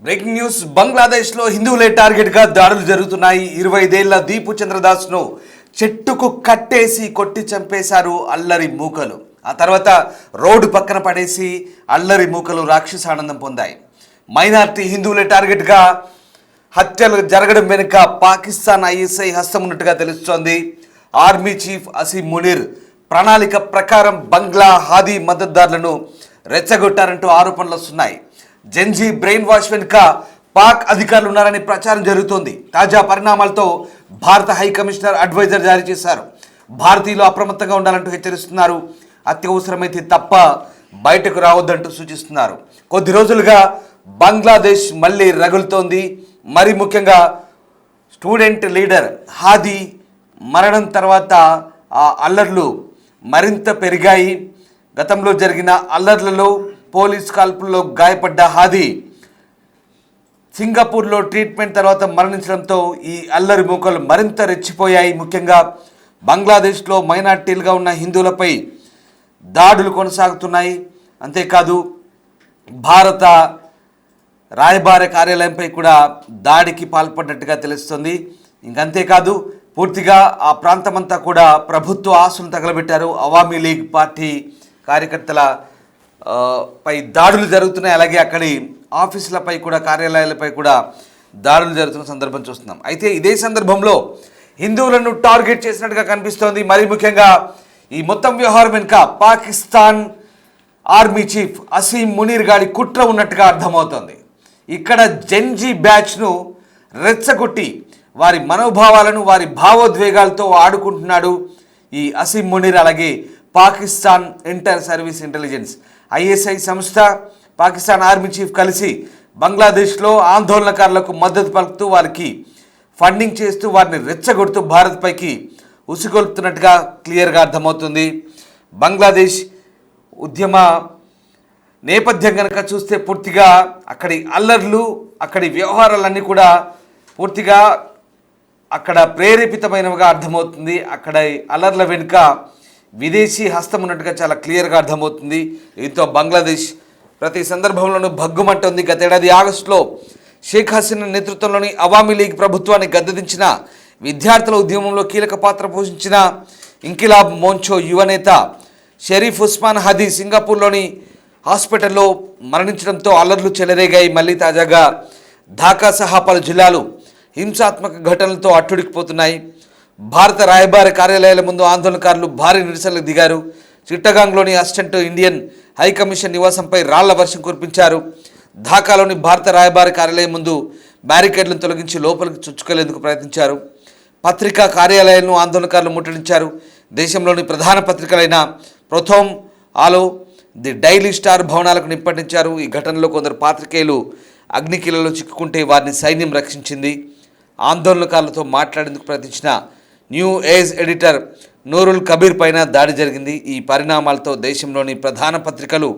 Breaking news. బంగ్లాదేశ్లో హిందువులే టార్గెట్గా దాడులు జరుగుతున్నాయి. 25 ఏళ్ల దీపు చంద్రదాస్ను చెట్టుకు కట్టేసి కొట్టి చంపేశారు అల్లరి మూకలు. ఆ తర్వాత రోడ్డు పక్కన పడేసి అల్లరి మూకలు రాక్షసానందం పొందాయి. మైనార్టీ హిందువులే టార్గెట్గా హత్యలు జరగడం వెనుక పాకిస్తాన్ ఐఎస్ఐ హస్తం ఉన్నట్టుగా తెలుస్తోంది. ఆర్మీ చీఫ్ అసీం మునీర్ ప్రణాళిక ప్రకారం బంగ్లా హాదీ మద్దతుదారులను రెచ్చగొట్టారంటూ ఆరోపణలు వస్తున్నాయి. జెన్జీ బ్రెయిన్ వాష్ వెనుక పాక్ అధికారులు ఉన్నారని ప్రచారం జరుగుతోంది. తాజా పరిణామాలతో భారత హై కమిషనర్ అడ్వైజర్ జారీ చేశారు. భారతీయులు అప్రమత్తంగా ఉండాలంటూ హెచ్చరిస్తున్నారు. అత్యవసరమైతే తప్ప బయటకు రావద్దంటూ సూచిస్తున్నారు. కొద్ది రోజులుగా బంగ్లాదేశ్ మళ్ళీ రగులుతోంది. మరి ముఖ్యంగా స్టూడెంట్ లీడర్ హాదీ మరణం తర్వాత ఆ అల్లర్లు మరింత పెరిగాయి. గతంలో జరిగిన అల్లర్లలో పోలీస్ కాల్పుల్లో గాయపడ్డ హాదీ సింగపూర్లో ట్రీట్మెంట్ తర్వాత మరణించడంతో ఈ అల్లరి మూకలు మరింత రెచ్చిపోయాయి. ముఖ్యంగా బంగ్లాదేశ్లో మైనార్టీలుగా ఉన్న హిందువులపై దాడులు కొనసాగుతున్నాయి. అంతేకాదు భారత రాయబార కార్యాలయంపై కూడా దాడికి పాల్పడినట్టుగా తెలుస్తుంది. ఇంకంతేకాదు పూర్తిగా ఆ ప్రాంతమంతా కూడా ప్రభుత్వ ఆస్తులు తగలబెట్టారు. అవామీ లీగ్ పార్టీ కార్యకర్తల పై దాడులు జరుగుతున్నాయి. అలాగే అక్కడి ఆఫీసులపై కూడా కార్యాలయాలపై కూడా దాడులు జరుగుతున్న సందర్భం చూస్తున్నాం. అయితే ఇదే సందర్భంలో హిందువులను టార్గెట్ చేసినట్టుగా కనిపిస్తోంది. మరి ముఖ్యంగా ఈ మొత్తం వ్యవహారం వెనుక పాకిస్తాన్ ఆర్మీ చీఫ్ అసీం మునీర్ గారి కుట్ర ఉన్నట్టుగా అర్థమవుతోంది. ఇక్కడ జెన్జీ బ్యాచ్ను రెచ్చగొట్టి వారి మనోభావాలను వారి భావోద్వేగాలతో ఆడుకుంటున్నాడు ఈ అసీం మునీర్. అలాగే Pakistan inter service intelligence ISI సంస్థ, పాకిస్తాన్ ఆర్మీ చీఫ్ కలిసి బంగ్లాదేశ్లో ఆందోళనకారులకు మద్దతు పలుకుతూ వారికి ఫండింగ్ చేస్తూ వారిని రెచ్చగొడుతూ భారత్ పైకి ఉసిగొల్పుతున్నట్టుగా క్లియర్గా అర్థమవుతుంది. బంగ్లాదేశ్ ఉద్యమ నేపథ్యం కనుక చూస్తే పూర్తిగా అక్కడి అల్లర్లు అక్కడి వ్యవహారాలన్నీ కూడా పూర్తిగా అక్కడ ప్రేరేపితమైనవిగా అర్థమవుతుంది. అక్కడ అల్లర్ల వెనుక విదేశీ హస్తం ఉన్నట్టుగా చాలా క్లియర్గా అర్థమవుతుంది. దీంతో బంగ్లాదేశ్ ప్రతి సందర్భంలోనూ భగ్గుమంటుంది. గతేడాది ఆగస్టులో షేక్ హసీనా నేతృత్వంలోని అవామీ లీగ్ ప్రభుత్వాన్ని గద్దెదించిన విద్యార్థుల ఉద్యమంలో కీలక పాత్ర పోషించిన ఇంకిలాబ్ మోంచో యువనేత షరీఫ్ ఉస్మాన్ హాదీ సింగపూర్లోని హాస్పిటల్లో మరణించడంతో అల్లర్లు చెలరేగాయి. మళ్ళీ తాజాగా ఢాకా సహా పలు జిల్లాలు హింసాత్మక ఘటనలతో అట్టుడికిపోతున్నాయి. భారత రాయబార కార్యాలయాల ముందు ఆందోళనకారులు భారీ నిరసనలకు దిగారు. చిట్టగాంగ్లోని అసిస్టెంట్ ఇండియన్ హై కమిషన్ నివాసంపై రాళ్ల వర్షం కురిపించారు. ఢాకాలోని భారత రాయబార కార్యాలయం ముందు బ్యారికేడ్లను తొలగించి లోపలికి చొచ్చుకెళ్లేందుకు ప్రయత్నించారు. పత్రికా కార్యాలయాలను ఆందోళనకారులు ముట్టడించారు. దేశంలోని ప్రధాన పత్రికలైన ప్రథమ్, ఆలో, ది డైలీ స్టార్ భవనాలకు నిప్పటించారు. ఈ ఘటనలో కొందరు పాత్రికేయులు అగ్నికీలలో చిక్కుకుంటే వారిని సైన్యం రక్షించింది. ఆందోళనకారులతో మాట్లాడేందుకు ప్రయత్నించిన new age editor Noorul Kabir పైన దాడి జరిగింది. ఈ పరిణామాలతో దేశంలోని ప్రధాన పత్రికలు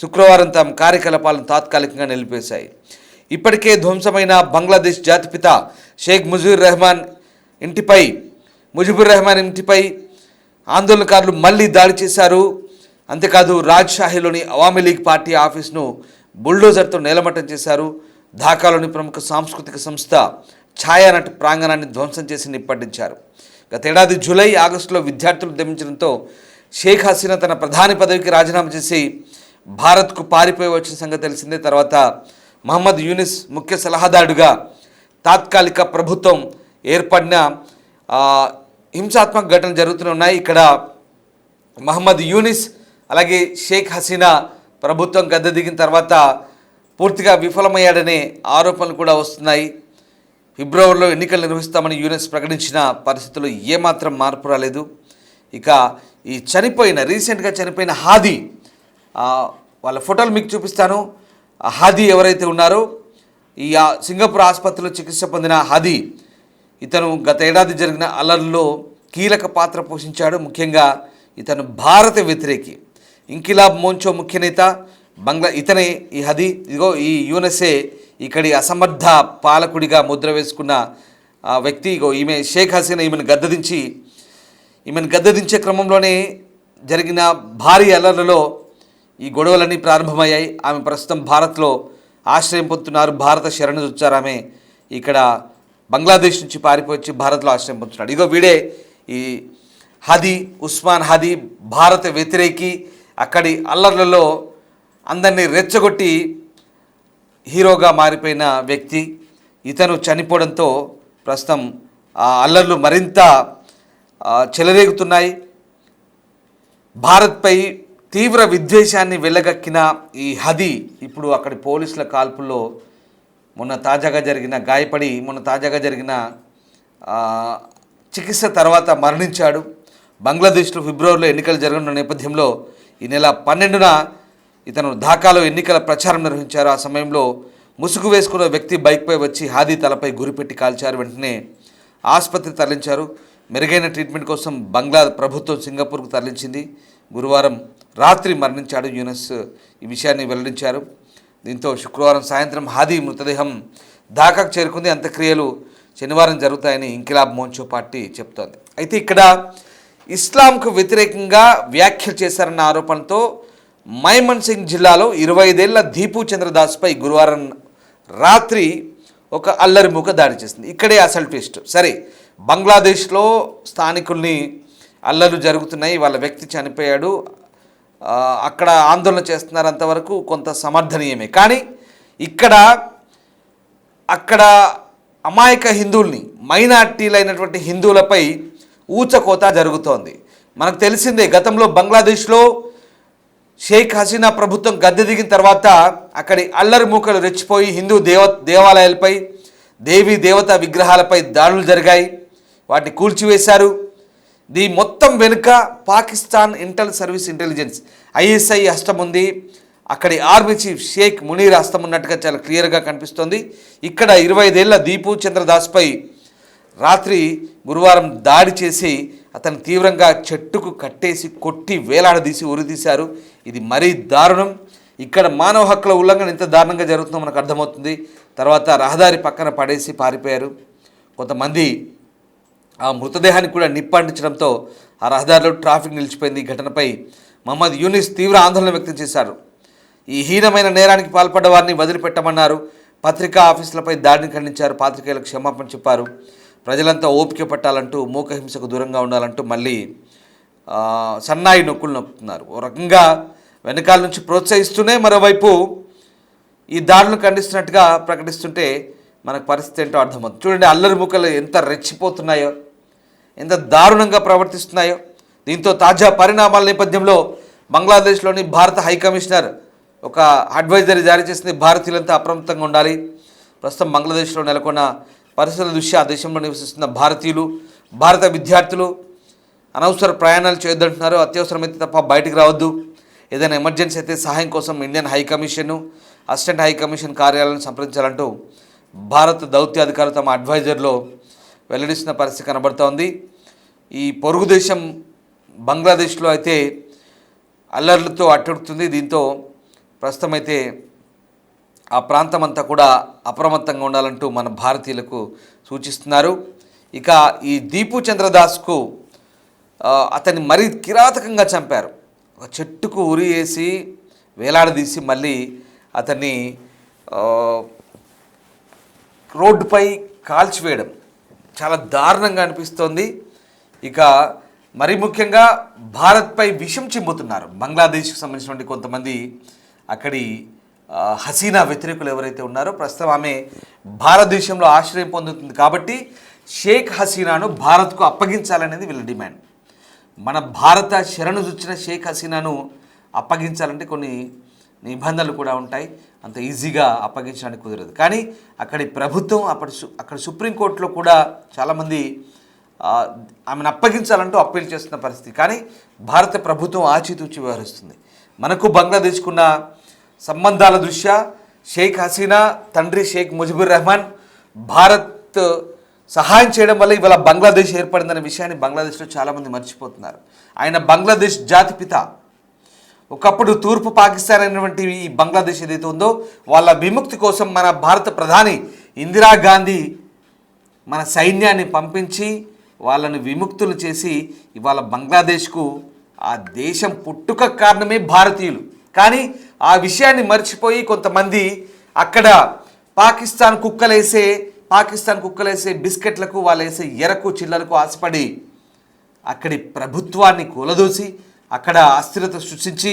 శుక్రవారం తమ కార్యకలాపాలను తాత్కాలికంగా నిలిపేశాయి. ఇప్పటికే ధ్వంసమైన బంగ్లాదేశ్ జాతిపిత షేక్ ముజిబుర్ రెహమాన్ ఇంటిపై ఆందోళనకారులు మళ్ళీ దాడి చేశారు. అంతేకాదు రాజ్షాహీలోని అవామీ లీగ్ పార్టీ ఆఫీసును బుల్డోజర్తో నేలమట్టం చేశారు. ఢాకాలోని ప్రముఖ సాంస్కృతిక సంస్థ ఛాయానట్ ప్రాంగణాన్ని ధ్వంసం చేసి నిప్పటించారు. గతేడాది జూలై, ఆగస్టులో విద్యార్థులు ఉద్యమించడంతో షేక్ హసీనా తన ప్రధాని పదవికి రాజీనామా చేసి భారత్కు పారిపోయి వచ్చిన సంగతి తెలిసిందే. తర్వాత మహమ్మద్ యూనిస్ ముఖ్య సలహాదారుడుగా తాత్కాలిక ప్రభుత్వం ఏర్పడిన హింసాత్మక ఘటనలు జరుగుతూనే ఉన్నాయి. ఇక్కడ మహమ్మద్ యూనిస్ అలాగే షేక్ హసీనా ప్రభుత్వం గద్దె దిగిన తర్వాత పూర్తిగా విఫలమయ్యాడనే ఆరోపణలు కూడా వస్తున్నాయి. ఫిబ్రవరిలో ఎన్నికలు నిర్వహిస్తామని యూనిస్ ప్రకటించిన పరిస్థితుల్లో ఏమాత్రం మార్పు రాలేదు. ఇక ఈ రీసెంట్గా చనిపోయిన హాదీ వాళ్ళ ఫోటోలు మీకు చూపిస్తాను. హాదీ ఎవరైతే ఉన్నారో ఈ సింగపూర్ ఆసుపత్రిలో చికిత్స పొందిన హాదీ, ఇతను గత ఏడాది జరిగిన అల్లర్లలో కీలక పాత్ర పోషించాడు. ముఖ్యంగా ఇతను భారత వ్యతిరేకి, ఇంకిలాబ్ మోంచో ముఖ్య నేత ఇతనే ఈ హాదీ. ఇదిగో ఈ యూనెస్ఏ ఇక్కడి అసమర్థ పాలకుడిగా ముద్ర వేసుకున్న వ్యక్తి. ఇగో ఈమె షేక్ హసీనా ఈమెను గద్దెదించే క్రమంలోనే జరిగిన భారీ అల్లర్లలో ఈ గొడవలన్నీ ప్రారంభమయ్యాయి. ఆమె ప్రస్తుతం భారత్లో ఆశ్రయం పొందుతున్నారు. భారత శరణు వచ్చారామే ఇక్కడ బంగ్లాదేశ్ నుంచి పారిపోయి వచ్చి భారత్లో ఆశ్రయం పొందుతున్నాడు. ఇగో వీడే ఈ హదీ, ఉస్మాన్ హదీ, భారత వ్యతిరేకి. అక్కడి అల్లర్లలో అందరినీ రెచ్చగొట్టి హీరోగా మారిపోయిన వ్యక్తి. ఇతను చనిపోవడంతో ప్రస్తుతం ఆ అల్లర్లు మరింత చెలరేగుతున్నాయి. భారత్పై తీవ్ర విద్వేషాన్ని వెళ్ళగక్కిన ఈ హదీ ఇప్పుడు అక్కడి పోలీసుల కాల్పుల్లో మొన్న తాజాగా జరిగిన చికిత్స తర్వాత మరణించాడు. బంగ్లాదేశ్లో ఫిబ్రవరిలో ఎన్నికలు జరగనున్న నేపథ్యంలో ఈ నెల 12న ఇతను ఢాకాలో ఎన్నికల ప్రచారం నిర్వహించారు. ఆ సమయంలో ముసుగు వేసుకున్న వ్యక్తి బైక్పై వచ్చి హాదీ తలపై గురిపెట్టి కాల్చారు. వెంటనే ఆసుపత్రి తరలించారు. మెరుగైన ట్రీట్మెంట్ కోసం బంగ్లా ప్రభుత్వం సింగపూర్కు తరలించింది. గురువారం రాత్రి మరణించాడు. యూనస్ ఈ విషయాన్ని వెల్లడించారు. దీంతో శుక్రవారం సాయంత్రం హాదీ మృతదేహం ఢాకాకు చేరుకుంది. అంత్యక్రియలు శనివారం జరుగుతాయని ఇంకిలాబ్ మోర్చా పార్టీ చెప్తోంది. అయితే ఇక్కడ ఇస్లాంకు వ్యతిరేకంగా వ్యాఖ్యలు చేశారన్న ఆరోపణతో మైమన్ సింగ్ జిల్లాలో 25 ఏళ్ల దీపు చంద్రదాస్పై గురువారం రాత్రి ఒక అల్లరి మూక దాడి చేసింది. ఇక్కడే అసలు ట్విస్ట్. సరే, బంగ్లాదేశ్లో స్థానికుల్ని అల్లర్లు జరుగుతున్నాయి, వాళ్ళ వ్యక్తి చనిపోయాడు, అక్కడ ఆందోళన చేస్తున్నారు, అంతవరకు కొంత సమర్థనీయమే. కానీ అక్కడ అమాయక హిందువుల్ని, మైనార్టీలైనటువంటి హిందువులపై ఊచకోత జరుగుతోంది. మనకు తెలిసిందే, గతంలో బంగ్లాదేశ్లో షేక్ హసీనా ప్రభుత్వం గద్దె దిగిన తర్వాత అక్కడి అల్లరి మూకలు రెచ్చిపోయి హిందూ దేవాలయాలపై, దేవీ దేవతా విగ్రహాలపై దాడులు జరిగాయి, వాటిని కూల్చివేశారు. దీని మొత్తం వెనుక పాకిస్తాన్ ఇంటెలిజెన్స్ ISI హస్తం ఉంది. అక్కడి ఆర్మీ చీఫ్ షేక్ మునీర్ హస్తం ఉన్నట్టుగా చాలా క్లియర్గా కనిపిస్తోంది. ఇక్కడ 25 ఏళ్ల దీపు చంద్రదాస్పై రాత్రి గురువారం దాడి చేసి అతను తీవ్రంగా చెట్టుకు కట్టేసి కొట్టి వేలాడదీసి ఉరితీశారు. ఇది మరీ దారుణం. ఇక్కడ మానవ హక్కుల ఉల్లంఘన ఎంత దారుణంగా జరుగుతుందో మనకు అర్థమవుతుంది. తర్వాత రహదారి పక్కన పడేసి పారిపోయారు. కొంతమంది ఆ మృతదేహాన్ని కూడా నిప్పంటించడంతో ఆ రహదారిలో ట్రాఫిక్ నిలిచిపోయింది. ఈ ఘటనపై మహమ్మద్ యూనిస్ తీవ్ర ఆందోళన వ్యక్తం చేశారు. ఈ హీనమైన నేరానికి పాల్పడ్డ వారిని వదిలిపెట్టమన్నారు. పత్రికా ఆఫీసులపై దాడిని ఖండించారు. పాత్రికేయులకు క్షమాపణ చెప్పారు. ప్రజలంతా ఓపిక పట్టాలంటూ, మూకహింసకు దూరంగా ఉండాలంటూ మళ్ళీ సన్నాయి నొక్కులు నొక్కుతున్నారు. ఓ రకంగా వెనకాల నుంచి ప్రోత్సహిస్తూనే మరోవైపు ఈ దాడులను ఖండిస్తున్నట్టుగా ప్రకటిస్తుంటే మనకు పరిస్థితి ఏంటో అర్థమవుతుంది. చూడండి, అల్లరి మూకలు ఎంత రెచ్చిపోతున్నాయో, ఎంత దారుణంగా ప్రవర్తిస్తున్నాయో. దీంతో తాజా పరిణామాల నేపథ్యంలో బంగ్లాదేశ్లోని భారత హైకమిషనర్ ఒక అడ్వైజరీ జారీ చేసింది. భారతీయులంతా అప్రమత్తంగా ఉండాలి. ప్రస్తుతం బంగ్లాదేశ్లో నెలకొన్న పరిస్థితుల దృష్ట్యా ఆ దేశంలో నివసిస్తున్న భారతీయులు, భారత విద్యార్థులు అనవసర ప్రయాణాలు చేయొద్దంటున్నారు. అత్యవసరమైతే తప్ప బయటికి రావద్దు. ఏదైనా ఎమర్జెన్సీ అయితే సహాయం కోసం ఇండియన్ హైకమిషన్, అసిస్టెంట్ హైకమిషన్ కార్యాలయాలను సంప్రదించాలంటూ భారత దౌత్యాధికారులు తమ అడ్వైజర్లో వెల్లడిస్తున్న పరిస్థితి కనబడుతోంది. ఈ పొరుగు దేశం బంగ్లాదేశ్లో అయితే అల్లర్లతో అట్టుడుతుంది. దీంతో ప్రస్తుతం అయితే ఆ ప్రాంతం అంతా కూడా అప్రమత్తంగా ఉండాలంటూ మన భారతీయులకు సూచిస్తున్నారు. ఇక ఈ దీపు చంద్రదాస్కు అతన్ని మరీ కిరాతకంగా చంపారు. ఒక చెట్టుకు ఉరి వేసి వేలాడదీసి మళ్ళీ అతన్ని రోడ్డుపై కాల్చివేయడం చాలా దారుణంగా అనిపిస్తోంది. ఇక మరీ ముఖ్యంగా భారత్పై విషం చిమ్ముతున్నారు బంగ్లాదేశ్కి సంబంధించినటువంటి కొంతమంది అక్కడి హసీనా వ్యతిరేకులు ఎవరైతే ఉన్నారో. ప్రస్తుతం ఆమె భారతదేశంలో ఆశ్రయం పొందుతుంది కాబట్టి షేక్ హసీనాను భారత్కు అప్పగించాలనేది వీళ్ళ డిమాండ్. మన భారత శరణు చొచ్చిన షేక్ హసీనాను అప్పగించాలంటే కొన్ని నిబంధనలు కూడా ఉంటాయి. అంత ఈజీగా అప్పగించడానికి కుదరదు. కానీ అక్కడి ప్రభుత్వం అక్కడ సుప్రీంకోర్టులో కూడా చాలామంది ఆమెను అప్పగించాలంటూ అప్పీల్ చేస్తున్న పరిస్థితి. కానీ భారత ప్రభుత్వం ఆచితూచి వ్యవహరిస్తుంది. మనకు బంగ్లాదేశ్కున్న సంబంధాల దృష్ట్యా షేక్ హసీనా తండ్రి షేక్ ముజిబుర్ రెహమాన్ భారత్ సహాయం చేయడం వల్ల ఇవాళ బంగ్లాదేశ్ ఏర్పడిందనే విషయాన్ని బంగ్లాదేశ్లో చాలామంది మర్చిపోతున్నారు. ఆయన బంగ్లాదేశ్ జాతిపిత. ఒకప్పుడు తూర్పు పాకిస్తాన్ అయినటువంటి ఈ బంగ్లాదేశ్ ఏదైతే ఉందో వాళ్ళ విముక్తి కోసం మన భారత ప్రధాని ఇందిరాగాంధీ మన సైన్యాన్ని పంపించి వాళ్ళని విముక్తులు చేసి ఇవాళ బంగ్లాదేశ్కు ఆ దేశం పుట్టుక కారణమే భారతీయులు. కానీ ఆ విషయాన్ని మర్చిపోయి కొంతమంది అక్కడ పాకిస్తాన్ కుక్కలేసే బిస్కెట్లకు వాళ్ళు వేసే ఎరకు చిల్లరకు ఆశపడి అక్కడి ప్రభుత్వాన్ని కూలదోసి అక్కడ అస్థిరత సృష్టించి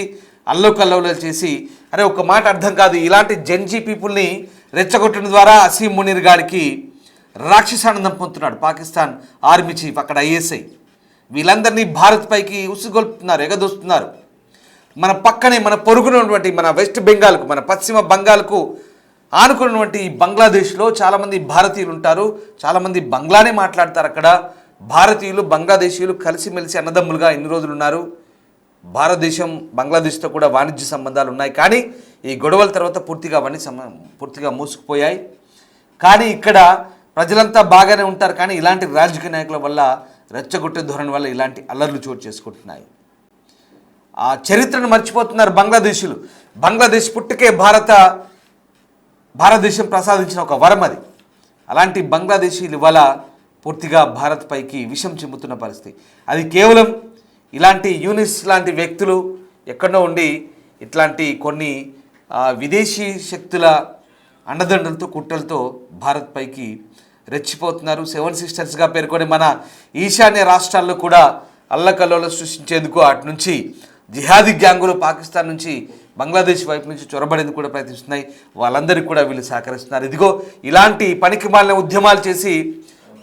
అల్లోకల్లోలాలు చేసి, అరే ఒక మాట అర్థం కాదు, ఇలాంటి జెన్జీ పీపుల్ని రెచ్చగొట్టడం ద్వారా అసీం మునీర్ గారికి రాక్షసానందం పొందుతున్నాడు పాకిస్తాన్ ఆర్మీ చీఫ్, అక్కడ ఐఎస్ఐ. వీళ్ళందరినీ భారత్ పైకి ఉసుగొల్పుతున్నారు, ఎగదోస్తున్నారు. మన పక్కనే మన పొరుగునటువంటి మన వెస్ట్ బెంగాల్కు, మన పశ్చిమ బంగాల్కు ఆనుకున్నటువంటి బంగ్లాదేశ్లో చాలామంది భారతీయులు ఉంటారు, చాలామంది బంగ్లానే మాట్లాడతారు. అక్కడ భారతీయులు బంగ్లాదేశీయులు కలిసిమెలిసి అన్నదమ్ములుగా ఎన్ని రోజులు ఉన్నారు. భారతదేశం బంగ్లాదేశ్తో కూడా వాణిజ్య సంబంధాలు ఉన్నాయి, కానీ ఈ గొడవల తర్వాత పూర్తిగా మూసుకుపోయాయి. కానీ ఇక్కడ ప్రజలంతా బాగానే ఉంటారు, కానీ ఇలాంటి రాజకీయ నాయకుల వల్ల, రెచ్చగొట్టే ధోరణి వల్ల ఇలాంటి అల్లర్లు చోటు చేసుకుంటున్నాయి. ఆ చరిత్రను మర్చిపోతున్నారు బంగ్లాదేశీయులు. బంగ్లాదేశ్ పుట్టుకే భారతదేశం ప్రసాదించిన ఒక వరం అది. అలాంటి బంగ్లాదేశీయులు ఇవాళ పూర్తిగా భారత్ పైకి విషం చిమ్ముతున్న పరిస్థితి. అది కేవలం ఇలాంటి యూనిస్ లాంటి వ్యక్తులు ఎక్కడో ఉండి ఇట్లాంటి కొన్ని విదేశీ శక్తుల అండదండలతో కుట్రలతో భారత్ పైకి రెచ్చిపోతున్నారు. 7 సిస్టర్స్గా పేర్కొని మన ఈశాన్య రాష్ట్రాల్లో కూడా అల్లకల్లోలం సృష్టించేందుకు అటు నుంచి జిహాదీ గ్యాంగులు పాకిస్తాన్ నుంచి బంగ్లాదేశ్ వైపు నుంచి చొరబడేందుకు కూడా ప్రయత్నిస్తున్నాయి. వాళ్ళందరికీ కూడా వీళ్ళు సహకరిస్తున్నారు. ఇదిగో ఇలాంటి పనికిమాలిన ఉద్యమాలు చేసి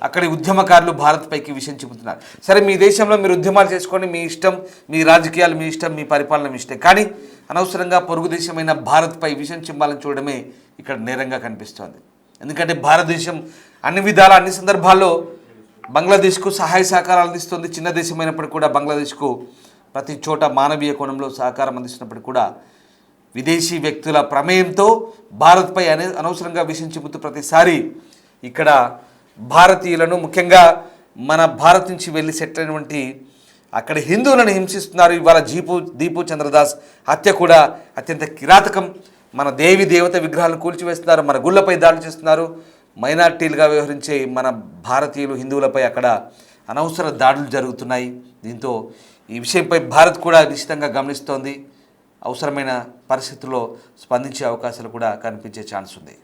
అక్కడి ఉద్యమకారులు భారత్ పైకి విషయం చెబుతున్నారు. సరే, మీ దేశంలో మీరు ఉద్యమాలు చేసుకోండి, మీ ఇష్టం, మీ రాజకీయాలు మీ ఇష్టం, మీ పరిపాలన మీ ఇష్టం, కానీ అనవసరంగా పొరుగు దేశమైన భారత్పై విషయం చిమ్మాలని చూడడమే ఇక్కడ నేరంగా కనిపిస్తోంది. ఎందుకంటే భారతదేశం అన్ని విధాల అన్ని సందర్భాల్లో బంగ్లాదేశ్కు సహాయ సహకారాలు అందిస్తుంది. చిన్న దేశమైనప్పటికీ కూడా బంగ్లాదేశ్కు ప్రతి చోట మానవీయ కోణంలో సహకారం అందిస్తున్నప్పటికీ కూడా విదేశీ వ్యక్తుల ప్రమేయంతో భారత్పై అనవసరంగా విషయం చెబుతూ ప్రతిసారి ఇక్కడ భారతీయులను, ముఖ్యంగా మన భారత్ నుంచి వెళ్ళి సెటిల్ అయినటువంటి అక్కడ హిందువులను హింసిస్తున్నారు. ఇవాళ దీపు చంద్రదాస్ హత్య కూడా అత్యంత కిరాతకం. మన దేవత విగ్రహాలను కూల్చివేస్తున్నారు, మన గుళ్ళపై దాడులు చేస్తున్నారు. మైనార్టీలుగా వ్యవహరించే మన భారతీయులు హిందువులపై అక్కడ అనవసర దాడులు జరుగుతున్నాయి. దీంతో ఈ విషయంపై భారత్ కూడా నిశ్చితంగా గమనిస్తోంది. అవసరమైన పరిస్థితుల్లో స్పందించే అవకాశాలు కూడా కనిపించే ఛాన్స్ ఉంది.